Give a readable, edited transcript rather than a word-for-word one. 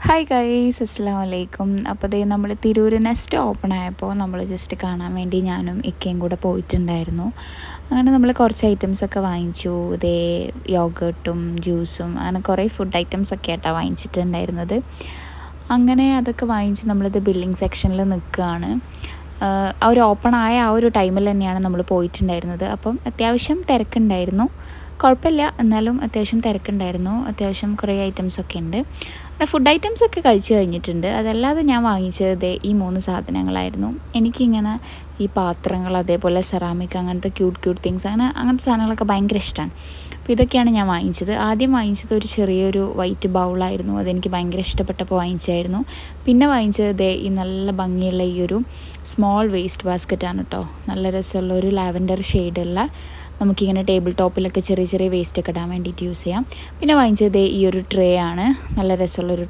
Hi guys, അസ്സലാമു അലൈക്കും. അപ്പോൾ ദേ നമ്മൾ തിരൂർ നെസ്റ്റ് ഓപ്പൺ ആയപ്പോൾ നമ്മൾ ജസ്റ്റ് കാണാൻ വേണ്ടി ഞാനും ഇക്കയും കൂടെ പോയിട്ടുണ്ടായിരുന്നു. അങ്ങനെ നമ്മൾ കുറച്ച് ഐറ്റംസൊക്കെ വാങ്ങിച്ചു. ഇതേ യോഗട്ടും ജ്യൂസും അങ്ങനെ കുറേ ഫുഡ് ഐറ്റംസൊക്കെ ആയിട്ടാണ് വാങ്ങിച്ചിട്ടുണ്ടായിരുന്നത്. അങ്ങനെ അതൊക്കെ വാങ്ങിച്ച് നമ്മളിത് ബില്ലിംഗ് സെക്ഷനിൽ നിൽക്കുകയാണ്. ആ ഒരു ഓപ്പൺ ആയ ആ ഒരു ടൈമിൽ തന്നെയാണ് നമ്മൾ പോയിട്ടുണ്ടായിരുന്നത്. അപ്പം അത്യാവശ്യം തിരക്കുണ്ടായിരുന്നു, കുഴപ്പമില്ല, എന്നാലും അത്യാവശ്യം തിരക്കുണ്ടായിരുന്നു. അത്യാവശ്യം കുറേ ഐറ്റംസൊക്കെ ഉണ്ട്. ഫുഡ് ഐറ്റംസൊക്കെ കഴിച്ച് കഴിഞ്ഞിട്ടുണ്ട്. അതല്ലാതെ ഞാൻ വാങ്ങിച്ചത് ഈ 3 സാധനങ്ങളായിരുന്നു. എനിക്കിങ്ങനെ ഈ പാത്രങ്ങൾ, അതേപോലെ സെറാമിക്, അങ്ങനത്തെ ക്യൂട്ട് തിങ്സ്, അങ്ങനത്തെ സാധനങ്ങളൊക്കെ ഭയങ്കര ഇഷ്ടമാണ്. അപ്പോൾ ഇതൊക്കെയാണ് ഞാൻ വാങ്ങിച്ചത്. ആദ്യം വാങ്ങിച്ചത് ഒരു ചെറിയൊരു വൈറ്റ് ബൗളായിരുന്നു. അതെനിക്ക് ഭയങ്കര ഇഷ്ടപ്പെട്ടപ്പോൾ വാങ്ങിച്ചായിരുന്നു. പിന്നെ വാങ്ങിച്ചത് ഈ നല്ല ഭംഗിയുള്ള ഈ ഒരു സ്മോൾ വേസ്റ്റ് ബാസ്ക്കറ്റാണ് കേട്ടോ. നല്ല രസമുള്ള ഒരു ലാവൻഡർ ഷെയ്ഡുള്ള, നമുക്കിങ്ങനെ ടേബിൾ ടോപ്പിലൊക്കെ ചെറിയ ചെറിയ വേസ്റ്റൊക്കെ ഇടാൻ വേണ്ടിയിട്ട് യൂസ് ചെയ്യാം. പിന്നെ വാങ്ങിച്ചത് ഈ ഒരു ട്രേ ആണ്. നല്ല രസമുള്ളൊരു